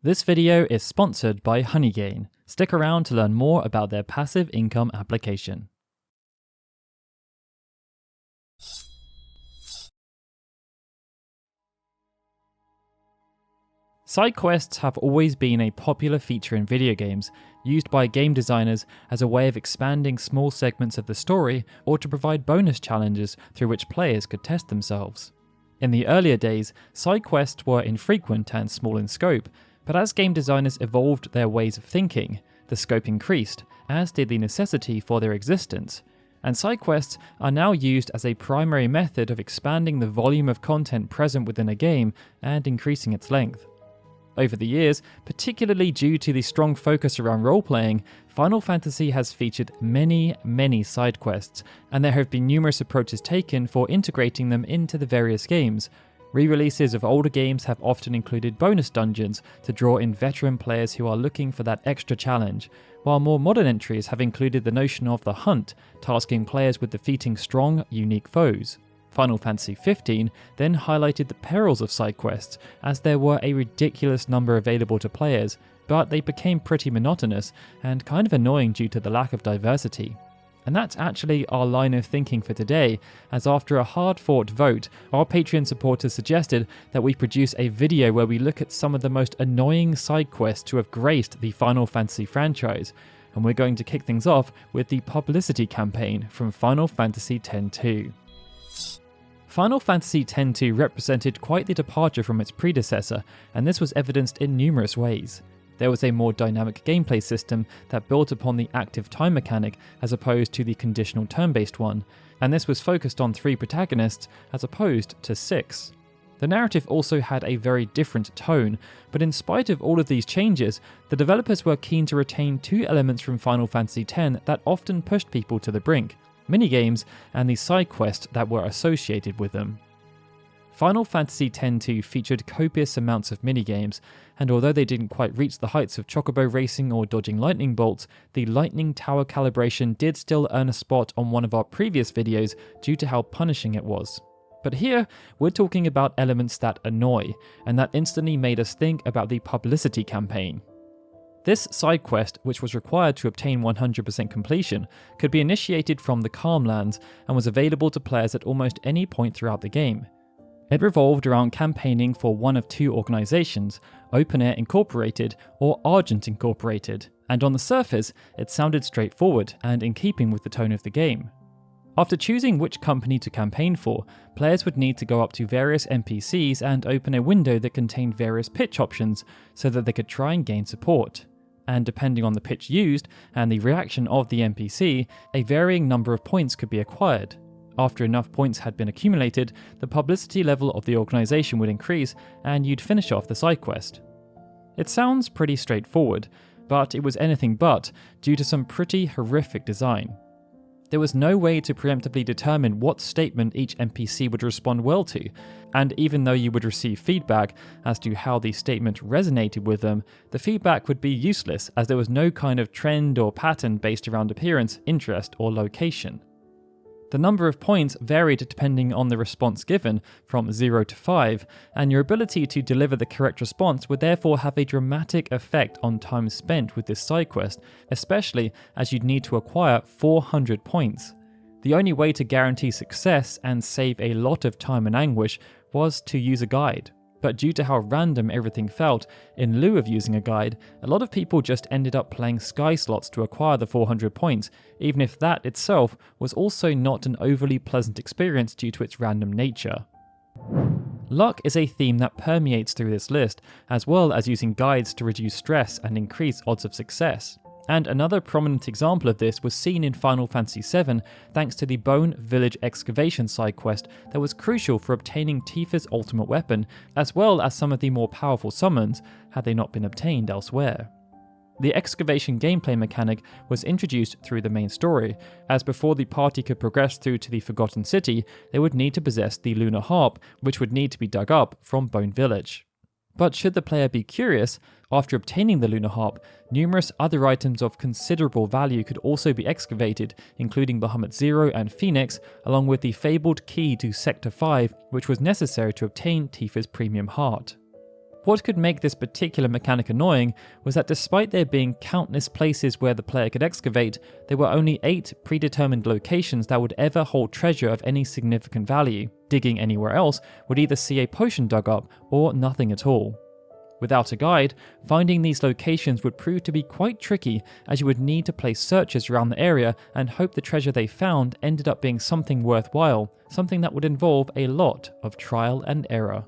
This video is sponsored by Honeygain. Stick around to learn more about their passive income application. Side quests have always been a popular feature in video games, used by game designers as a way of expanding small segments of the story or to provide bonus challenges through which players could test themselves. In the earlier days, side quests were infrequent and small in scope, but as game designers evolved their ways of thinking, the scope increased, as did the necessity for their existence, and side quests are now used as a primary method of expanding the volume of content present within a game and increasing its length. Over the years, particularly due to the strong focus around role-playing, Final Fantasy has featured many side quests, and there have been numerous approaches taken for integrating them into the various games. Re-releases of older games have often included bonus dungeons to draw in veteran players who are looking for that extra challenge, while more modern entries have included the notion of the hunt, tasking players with defeating strong, unique foes. Final Fantasy XV then highlighted the perils of side quests, as there were a ridiculous number available to players, but they became pretty monotonous and kind of annoying due to the lack of diversity. And that's actually our line of thinking for today, as after a hard-fought vote, our Patreon supporters suggested that we produce a video where we look at some of the most annoying side quests to have graced the Final Fantasy franchise, and we're going to kick things off with the Publicity campaign from Final Fantasy X-2. Final Fantasy X-2 represented quite the departure from its predecessor, and this was evidenced in numerous ways. There was a more dynamic gameplay system that built upon the active time mechanic as opposed to the conditional turn-based one, and this was focused on 3 protagonists as opposed to 6. The narrative also had a very different tone, but in spite of all of these changes, the developers were keen to retain 2 elements from Final Fantasy X that often pushed people to the brink: minigames and the side quests that were associated with them. Final Fantasy X-2 featured copious amounts of minigames, and although they didn't quite reach the heights of Chocobo racing or dodging lightning bolts, the lightning tower calibration did still earn a spot on one of our previous videos due to how punishing it was. But here, we're talking about elements that annoy, and that instantly made us think about the Publicity campaign. This side quest, which was required to obtain 100% completion, could be initiated from the Calmlands and was available to players at almost any point throughout the game. It revolved around campaigning for one of 2 organisations, Open Air Incorporated or Argent Incorporated, and on the surface, it sounded straightforward and in keeping with the tone of the game. After choosing which company to campaign for, players would need to go up to various NPCs and open a window that contained various pitch options so that they could try and gain support. And depending on the pitch used and the reaction of the NPC, a varying number of points could be acquired. After enough points had been accumulated, the publicity level of the organisation would increase and you'd finish off the side quest. It sounds pretty straightforward, but it was anything but due to some pretty horrific design. There was no way to preemptively determine what statement each NPC would respond well to, and even though you would receive feedback as to how the statement resonated with them, the feedback would be useless as there was no kind of trend or pattern based around appearance, interest, or location. The number of points varied depending on the response given, from 0 to 5, and your ability to deliver the correct response would therefore have a dramatic effect on time spent with this side quest, especially as you'd need to acquire 400 points. The only way to guarantee success and save a lot of time and anguish was to use a guide. But due to how random everything felt, in lieu of using a guide, a lot of people just ended up playing sky slots to acquire the 400 points, even if that itself was also not an overly pleasant experience due to its random nature. Luck is a theme that permeates through this list, as well as using guides to reduce stress and increase odds of success. And another prominent example of this was seen in Final Fantasy VII thanks to the Bone Village excavation side quest that was crucial for obtaining Tifa's ultimate weapon, as well as some of the more powerful summons had they not been obtained elsewhere. The excavation gameplay mechanic was introduced through the main story, as before the party could progress through to the Forgotten City, they would need to possess the Lunar Harp, which would need to be dug up from Bone Village. But should the player be curious, after obtaining the Lunar Harp, numerous other items of considerable value could also be excavated, including Bahamut Zero and Phoenix, along with the fabled key to Sector 5, which was necessary to obtain Tifa's premium heart. What could make this particular mechanic annoying was that despite there being countless places where the player could excavate, there were only 8 predetermined locations that would ever hold treasure of any significant value. Digging anywhere else would either see a potion dug up or nothing at all. Without a guide, finding these locations would prove to be quite tricky, as you would need to place searches around the area and hope the treasure they found ended up being something worthwhile, something that would involve a lot of trial and error.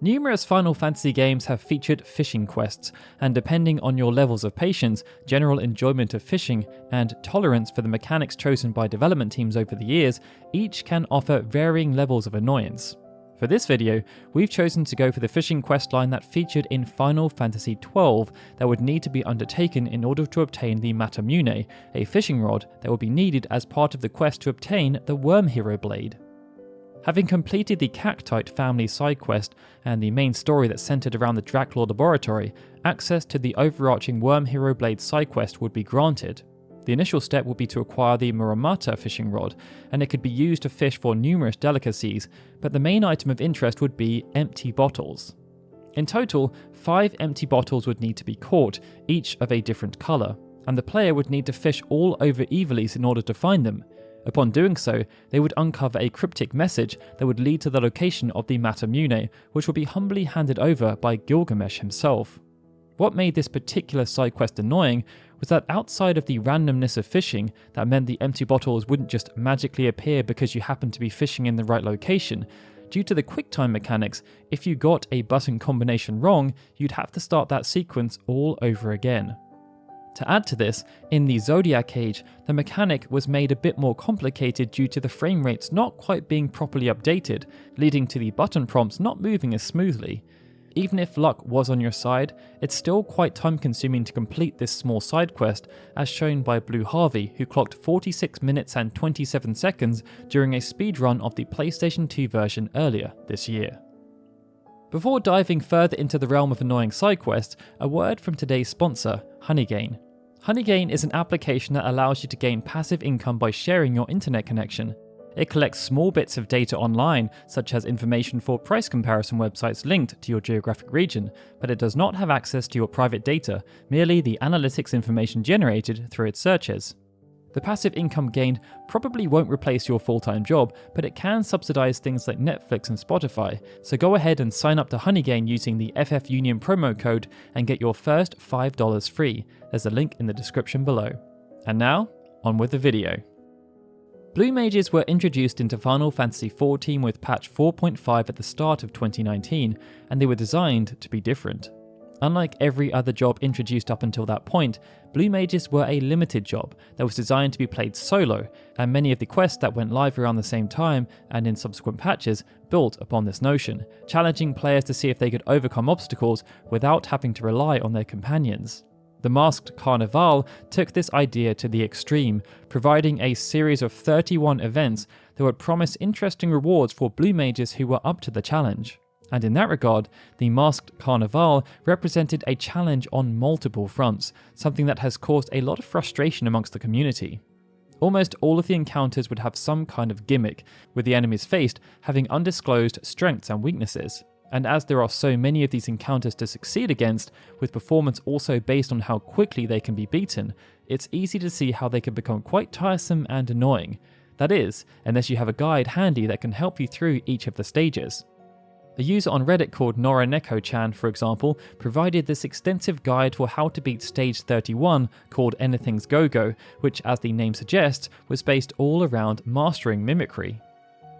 Numerous Final Fantasy games have featured fishing quests, and depending on your levels of patience, general enjoyment of fishing, and tolerance for the mechanics chosen by development teams over the years, each can offer varying levels of annoyance. For this video, we've chosen to go for the fishing questline that featured in Final Fantasy XII that would need to be undertaken in order to obtain the Matamune, a fishing rod that would be needed as part of the quest to obtain the Worm Hero Blade. Having completed the Cactite family side quest and the main story that centered around the Draclaw laboratory, access to the overarching Worm Hero Blade side quest would be granted. The initial step would be to acquire the Muramata fishing rod, and it could be used to fish for numerous delicacies, but the main item of interest would be empty bottles. In total, 5 empty bottles would need to be caught, each of a different colour, and the player would need to fish all over Ivalice in order to find them. Upon doing so, they would uncover a cryptic message that would lead to the location of the Matamune, which would be humbly handed over by Gilgamesh himself. What made this particular side quest annoying was that outside of the randomness of fishing, that meant the empty bottles wouldn't just magically appear because you happened to be fishing in the right location. Due to the QuickTime mechanics, if you got a button combination wrong, you'd have to start that sequence all over again. To add to this, in the Zodiac Age, the mechanic was made a bit more complicated due to the frame rates not quite being properly updated, leading to the button prompts not moving as smoothly. Even if luck was on your side, it's still quite time consuming to complete this small side quest, as shown by Blue Harvey, who clocked 46 minutes and 27 seconds during a speedrun of the PlayStation 2 version earlier this year. Before diving further into the realm of annoying side quests, a word from today's sponsor, Honeygain. Honeygain is an application that allows you to gain passive income by sharing your internet connection. It collects small bits of data online, such as information for price comparison websites linked to your geographic region, but it does not have access to your private data, merely the analytics information generated through its searches. The passive income gained probably won't replace your full-time job, but it can subsidize things like Netflix and Spotify, so go ahead and sign up to Honeygain using the ffunion promo code and get your first $5 free. There's a link in the description below. And now, on with the video. Blue Mages were introduced into Final Fantasy XIV with patch 4.5 at the start of 2019, and they were designed to be different. Unlike every other job introduced up until that point, Blue Mages were a limited job that was designed to be played solo, and many of the quests that went live around the same time and in subsequent patches built upon this notion, challenging players to see if they could overcome obstacles without having to rely on their companions. The Masked Carnivale took this idea to the extreme, providing a series of 31 events that would promise interesting rewards for Blue Mages who were up to the challenge. And in that regard, the Masked Carnivale represented a challenge on multiple fronts, something that has caused a lot of frustration amongst the community. Almost all of the encounters would have some kind of gimmick, with the enemies faced having undisclosed strengths and weaknesses. And as there are so many of these encounters to succeed against, with performance also based on how quickly they can be beaten, it's easy to see how they can become quite tiresome and annoying. That is, unless you have a guide handy that can help you through each of the stages. A user on Reddit called Noraneko-chan, for example, provided this extensive guide for how to beat stage 31 called Anything's Go-Go, which, as the name suggests, was based all around mastering mimicry.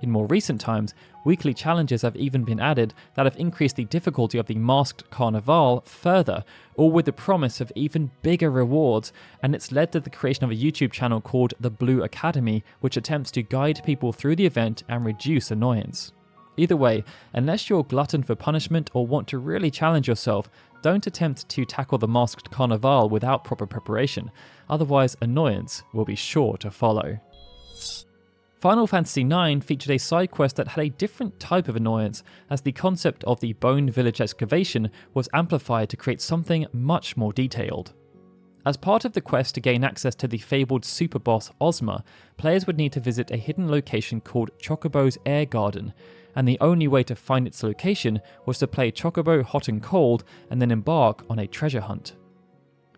In more recent times, weekly challenges have even been added that have increased the difficulty of the Masked Carnivale further, all with the promise of even bigger rewards, and it's led to the creation of a YouTube channel called The Blue Academy, which attempts to guide people through the event and reduce annoyance. Either way, unless you're glutton for punishment or want to really challenge yourself, don't attempt to tackle the Masked Carnivale without proper preparation, otherwise annoyance will be sure to follow. Final Fantasy IX featured a side quest that had a different type of annoyance, as the concept of the Bone Village excavation was amplified to create something much more detailed. As part of the quest to gain access to the fabled super boss Ozma, players would need to visit a hidden location called Chocobo's Air Garden, and the only way to find its location was to play Chocobo Hot and Cold and then embark on a treasure hunt.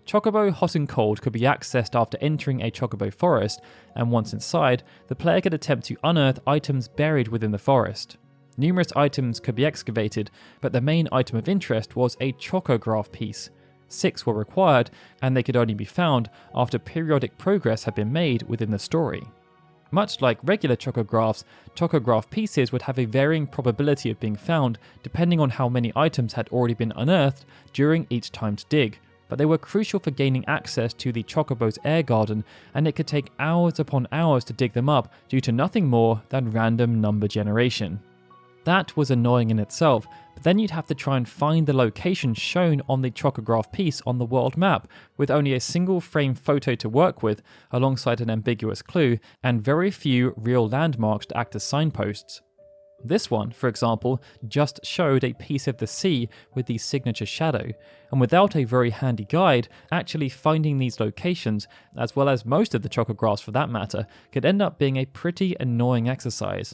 Chocobo Hot and Cold could be accessed after entering a Chocobo forest, and once inside, the player could attempt to unearth items buried within the forest. Numerous items could be excavated, but the main item of interest was a chocograph piece. 6 were required, and they could only be found after periodic progress had been made within the story. Much like regular chocographs, chocograph pieces would have a varying probability of being found depending on how many items had already been unearthed during each timed dig, but they were crucial for gaining access to the Chocobo's air garden, and it could take hours upon hours to dig them up due to nothing more than random number generation. That was annoying in itself, but then you'd have to try and find the location shown on the chocograph piece on the world map, with only a single frame photo to work with, alongside an ambiguous clue, and very few real landmarks to act as signposts. This one, for example, just showed a piece of the sea with the signature shadow, and without a very handy guide, actually finding these locations, as well as most of the chocographs for that matter, could end up being a pretty annoying exercise.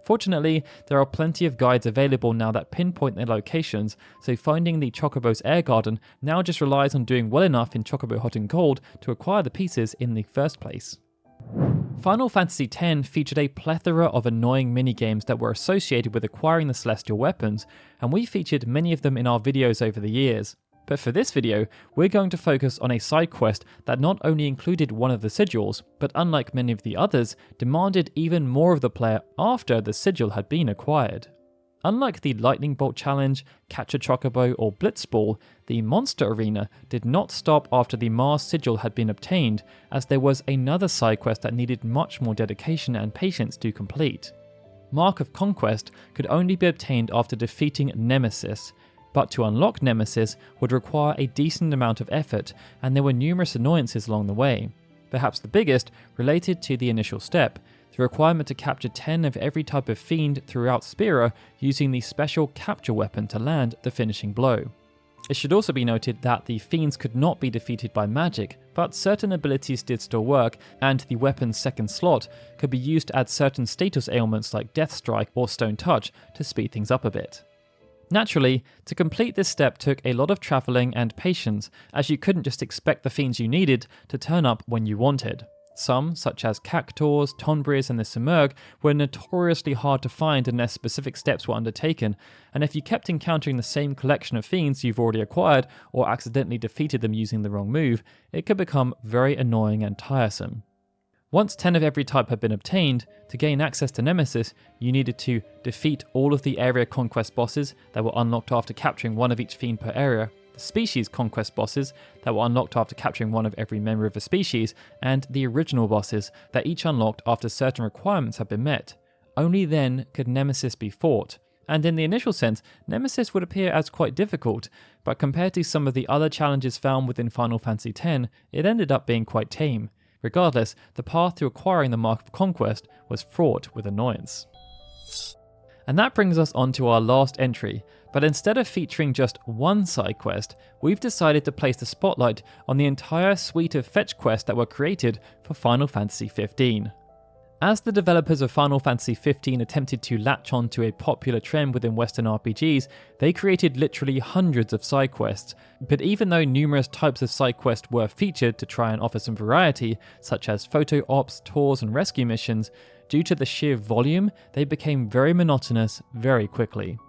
Fortunately, there are plenty of guides available now that pinpoint their locations, so finding the Chocobo's air garden now just relies on doing well enough in Chocobo Hot and Cold to acquire the pieces in the first place. Final Fantasy X featured a plethora of annoying minigames that were associated with acquiring the celestial weapons, and we featured many of them in our videos over the years. But for this video, we're going to focus on a side quest that not only included one of the sigils, but unlike many of the others, demanded even more of the player after the sigil had been acquired. Unlike the Lightning Bolt Challenge, Catch a Chocobo, or Blitzball, the Monster Arena did not stop after the Mars sigil had been obtained, as there was another side quest that needed much more dedication and patience to complete. Mark of Conquest could only be obtained after defeating Nemesis, but to unlock Nemesis would require a decent amount of effort, and there were numerous annoyances along the way. Perhaps the biggest related to the initial step, the requirement to capture 10 of every type of fiend throughout Spira using the special capture weapon to land the finishing blow. It should also be noted that the fiends could not be defeated by magic, but certain abilities did still work, and the weapon's second slot could be used to add certain status ailments like Death Strike or Stone Touch to speed things up a bit. Naturally, to complete this step took a lot of travelling and patience, as you couldn't just expect the fiends you needed to turn up when you wanted. Some, such as Cactuars, Tonbris and the Simurgh, were notoriously hard to find unless specific steps were undertaken, and if you kept encountering the same collection of fiends you've already acquired, or accidentally defeated them using the wrong move, it could become very annoying and tiresome. Once 10 of every type had been obtained, to gain access to Nemesis, you needed to defeat all of the area Conquest bosses that were unlocked after capturing one of each fiend per area, the species Conquest bosses that were unlocked after capturing one of every member of a species, and the original bosses that each unlocked after certain requirements had been met. Only then could Nemesis be fought. And in the initial sense, Nemesis would appear as quite difficult, but compared to some of the other challenges found within Final Fantasy X, it ended up being quite tame. Regardless, the path to acquiring the Mark of Conquest was fraught with annoyance. And that brings us on to our last entry, but instead of featuring just one side quest, we've decided to place the spotlight on the entire suite of fetch quests that were created for Final Fantasy XV. As the developers of Final Fantasy XV attempted to latch on to a popular trend within Western RPGs, they created literally hundreds of side quests. But even though numerous types of side quests were featured to try and offer some variety, such as photo ops, tours and rescue missions, due to the sheer volume, they became very monotonous very quickly.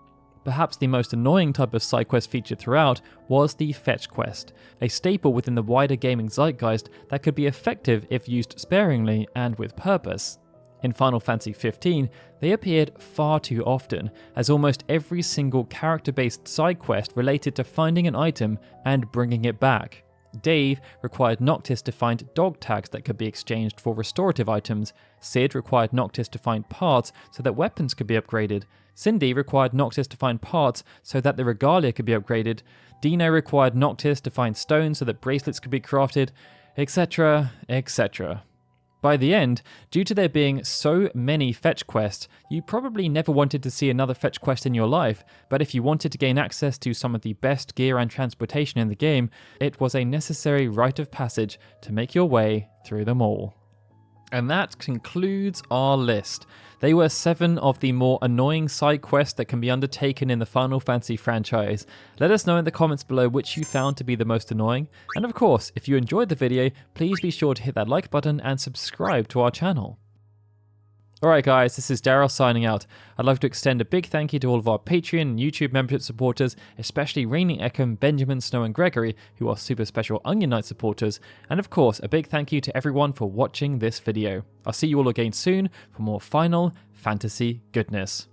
Perhaps the most annoying type of side quest featured throughout was the fetch quest, a staple within the wider gaming zeitgeist that could be effective if used sparingly and with purpose. In Final Fantasy XV, they appeared far too often, as almost every single character-based side quest related to finding an item and bringing it back. Dave required Noctis to find dog tags that could be exchanged for restorative items, Cid required Noctis to find parts so that weapons could be upgraded, Cindy required Noctis to find parts so that the regalia could be upgraded, Dino required Noctis to find stones so that bracelets could be crafted, etc, etc. By the end, due to there being so many fetch quests, you probably never wanted to see another fetch quest in your life, but if you wanted to gain access to some of the best gear and transportation in the game, it was a necessary rite of passage to make your way through them all. And that concludes our list. They were 7 of the more annoying side quests that can be undertaken in the Final Fantasy franchise. Let us know in the comments below which you found to be the most annoying. And of course, if you enjoyed the video, please be sure to hit that like button and subscribe to our channel. Alright guys, this is Daryl signing out. I'd like to extend a big thank you to all of our Patreon and YouTube membership supporters, especially Raining Eckham, Benjamin, Snow and Gregory, who are super special Onion Knight supporters, and of course a big thank you to everyone for watching this video. I'll see you all again soon for more Final Fantasy goodness.